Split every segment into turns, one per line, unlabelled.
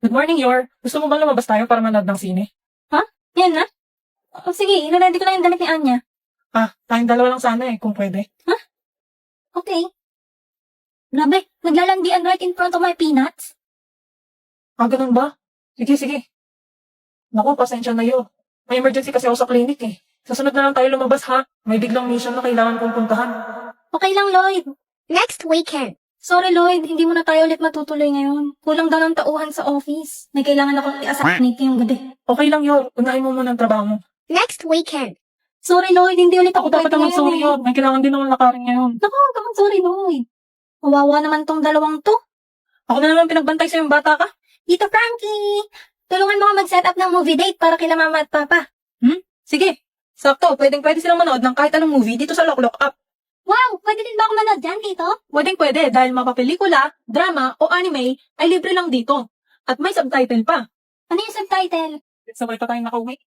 Good morning, Yor. Gusto mo bang lumabas tayo para manood ng sine?
Yan na? Sige, ina-ready ko lang yung damit ni Anya.
Tayong dalawa lang sana kung pwede.
Okay. Grabe, naglalandian right in front of my peanuts.
Ganun ba? Sige. Naku, pasensya na yun. May emergency kasi ako sa clinic eh. Sa sunod na lang tayo lumabas ha. May biglang mission na kailangan kong puntahan.
Okay lang, Lloyd.
Next weekend.
Sorry, Lloyd, hindi mo na tayo ulit matutuloy ngayon. Kulang daw ng tauhan sa office. May kailangan akong i-assassinate ngayong gabi.
Okay lang, Yor. Unahin mo muna ang trabaho mo.
Next weekend.
Sorry, Lloyd, hindi ulit
Ako
ako
dapat
pwede
naman sorry,
ngayon.
Yor. May kailangan din akong lakarin ngayon.
Naku, huwag kang sorry, Lloyd. Kawawa naman tong dalawang to.
Ako na naman pinagbantay sa yung bata ka.
Tito Frankie, tulungan mo mag-set up ng movie date para kila mama at papa.
Sige. Sakto, pwede silang manood ng kahit anong movie dito sa Lock Up.
Wow, pwede din ba ako manood dyan, Tito?
Pwede dahil mapapelikula, drama o anime ay libre lang dito. At may subtitle pa.
Ano yung subtitle?
Sabay pa tayong nakauwi.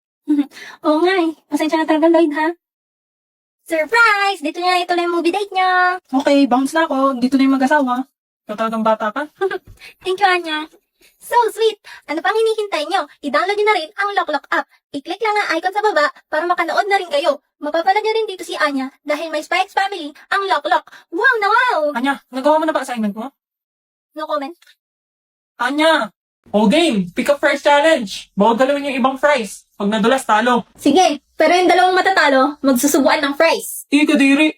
Oo nga eh. Pasensya na talaga, Lloyd, ha? Surprise! Dito niya ituloy yung movie date niya.
Okay, bounce na ako. Dito na yung mag-asawa. Ikaw talagang bata ka.
Thank you, Anya. So sweet! Ano pang hinihintay nyo? I-download nyo na rin ang Lock app. I-click lang ang icon sa baba para makanood na rin kayo. Mapapanood nyo rin dito si Anya dahil may Spikes Family ang Lock. Wow na wow!
Anya, nagawa mo na ba assignment mo?
No comment.
Anya! Game! Pick up first challenge! Bawag galawin yung ibang fries. Pag nadulas, talo.
Sige, pero yung dalawang matatalo, magsusubuan ng fries.
Hindi ka diri.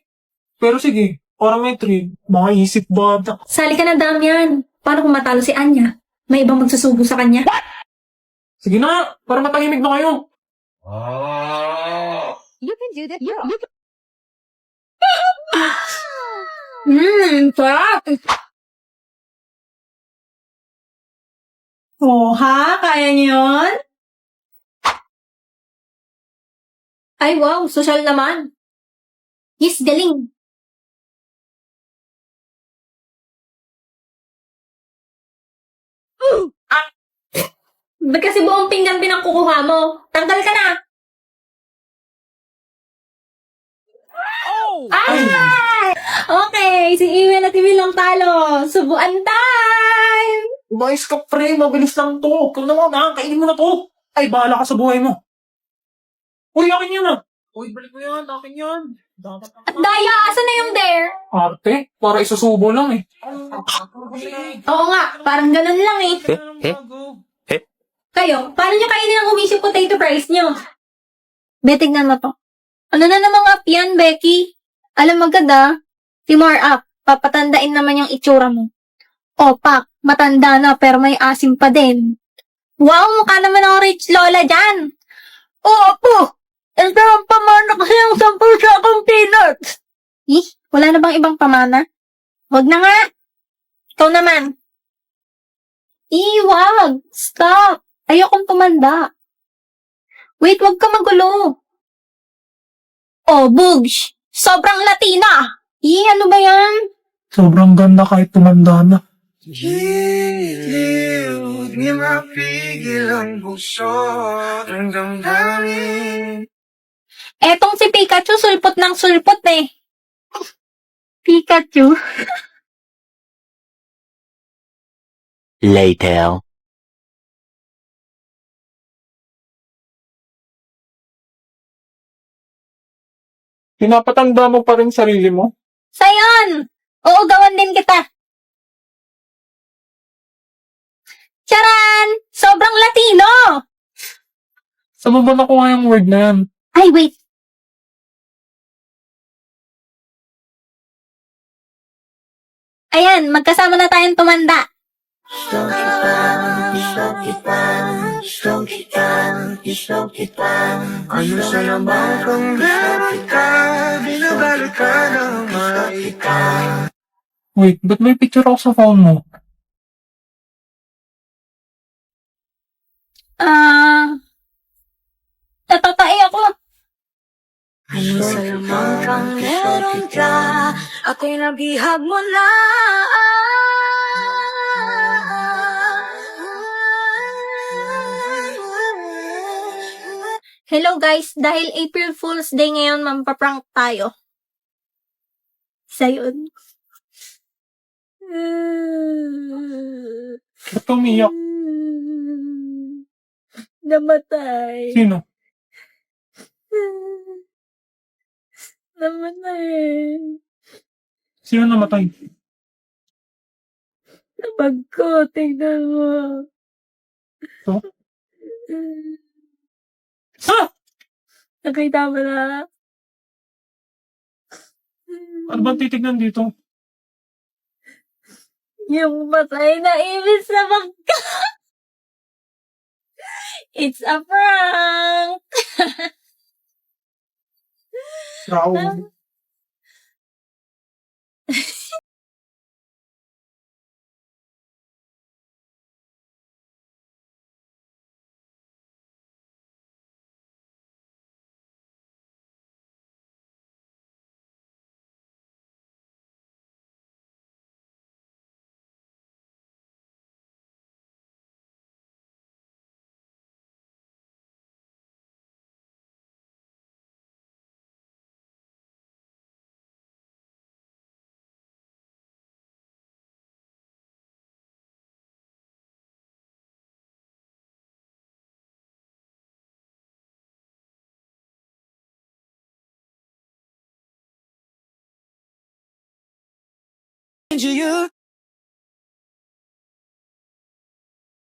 Pero sige, para may trade. Makaisip bata.
Sali ka na, Damian. Paano kung matalo si Anya? May ibang magsusubo sa kanya?
Sige na, para matahimik na kayo.
You can do that.
Sarap! Oh, ha? Kaya niyo yun? Ay, wow. Social naman. Yes, galing. Ba't kasi buong pinggan pinangkukuha mo? Tanggal ka na!
Ay!
Okay, si Iwen at Iwen lang talo. Subuan time!
Umayos ka, pre. Mabilis lang to. Ikaw naman, ha? Kainin mo na to. Ay, bahala ka sa buhay mo. Uy, akin yan, Uy, balik mo yan. Akin yan. Dapat
At Daya, asan na yung dare?
Arte, para isusubo lang eh.
Oo nga, parang ganun lang eh. Kayo, paano nyo kainin ang umisip potato fries nyo? Be, tignan mo to. Ano na namang up yan, Becky? Alam mo ganda, si more up, papatandain naman yung itsura mo. Pak, matanda na pero may asim pa din. Wow, mukha naman ang rich lola dyan. Opo, ito ang pamana kasi ang 10 sa akong peanuts. Wala na bang ibang pamana? Wag na nga. Ikaw naman. Wag! Stop! Ayokong tumanda. Wait, wag ka magulo. Bugs! Sobrang Latina! Ano ba yan?
Sobrang ganda kahit tumanda na.
Giliw, di mapigil ang puso ng damdamin.
Etong si Pikachu, sulpot ng sulpot eh. Pikachu?
Later.
Pinapatanda mo pa rin sarili mo?
Sayon! Oo, gawan din kita. Charan! Sobrang Latino!
Saan mo ba nakuha yung word na yan?
Ay, wait. Ayan, magkasama na tayong tumanda.
Ano sa lamang kung meron ka, binabalik ka ng maika.
Wait, ba't may picture ako sa phone mo?
Natatai ako.
Ano sa lamang kang meron ka, ako'y nabihag mo na.
Hello guys, dahil April Fool's Day ngayon, mampaprank tayo. Isa yun.
Ba't umiyak?
Namatay.
Sino?
Namatay.
Sino namatay?
Bag ko, tignan mo.
Ito? Ah!
Nakita mo na?
Ano bang titignan dito?
Yung patay na ibig sa bangka. It's a prank.
Raul.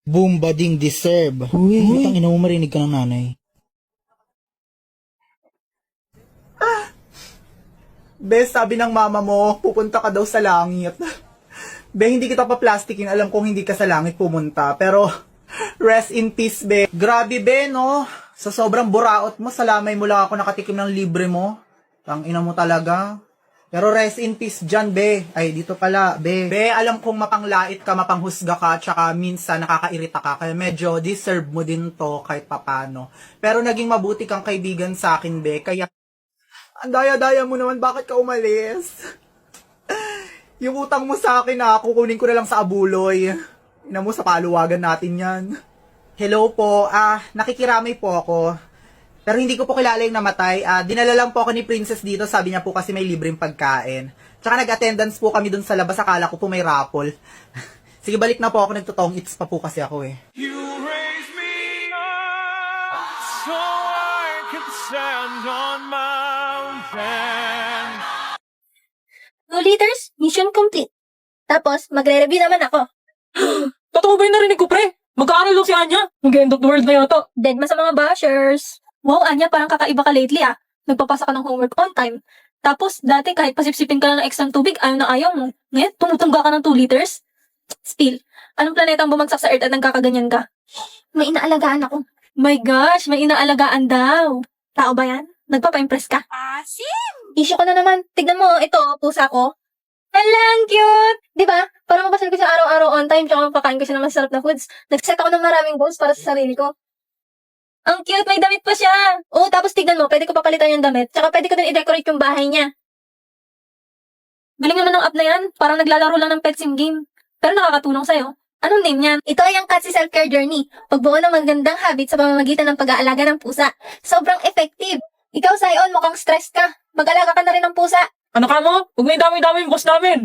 Boom, bading, deserve. Uy. Ang ina mo, marinig ka ng nanay.
Be, sabi ng mama mo, pupunta ka daw sa langit. Be, hindi kita pa plastikin. Alam kong hindi ka sa langit pumunta. Pero, rest in peace, be. Grabe, be, no? Sa sobrang buraot mo, sa lamay mo lang ako nakatikim ng libre mo. Ang ina mo talaga. Pero rest in peace dyan, be. Ay, dito pala, be. Be, alam kong mapanglait ka, mapanghusga ka, tsaka minsan nakakairita ka. Kaya medyo deserve mo din to kahit papano. Pero naging mabuti kang kaibigan sa akin, be. Kaya, ang daya-daya mo naman, bakit ka umalis? Yung utang mo sa akin kukunin ko na lang sa abuloy. Ina mo, sa paluwagan natin yan. Hello po, nakikiramay po ako. Pero hindi ko po kilala yung namatay. Dinala lang po ako ni Princess dito. Sabi niya po kasi may libreng pagkain. Tsaka nag-attendance po kami dun sa labas. Akala ko po may raffle. Sige, balik na po ako. Nagtotong eats pa po kasi ako eh.
You raise me up so I can stand on mountain.
2 liters, mission complete. Tapos, magre-review naman ako.
Totoo ba yung narinig ko, pre? Magkaaral daw si Anya? Mag-end of the world na yata.
Dead ma sa mga bashers. Wow, Anya, parang kakaiba ka lately Nagpapasa ka ng homework on time. Tapos, dati kahit pasipsipin ka lang ng extra tubig, ayaw na ayaw mo. Ngayon, tumutungga ka ng 2 liters? Still, anong planeta ang bumagsak sa Earth at nagkakaganyan ka? May inaalagaan ako. My gosh, may inaalagaan daw. Tao ba yan? Nagpapa-impress ka? Issue ko na naman. Tignan mo, ito, pusa ko. Hala, ang cute! Di ba? Para mabasan ko siya araw-araw on time, tsaka mapakain ko siya ng masarap na foods. Nag-set ako ng maraming goals para sa sarili ko. Ang cute, may damit pa siya. Oo, tapos tignan mo, pwede ko papalitan yung damit. Tsaka pwede ko din i-decorate yung bahay niya. Galing naman ng app na yan. Parang naglalaro lang ng pet sim game. Pero nakakatulong sa'yo. Anong name niyan? Ito ay ang Katsi Self-Care Journey. Pagbuo ng magandang habit sa pamamagitan ng pag-aalaga ng pusa. Sobrang effective. Ikaw, Sion, mukhang stressed ka. Mag-alaga ka na rin ng pusa.
Ano ka mo? Huwag na yung dami-dami yung boss namin.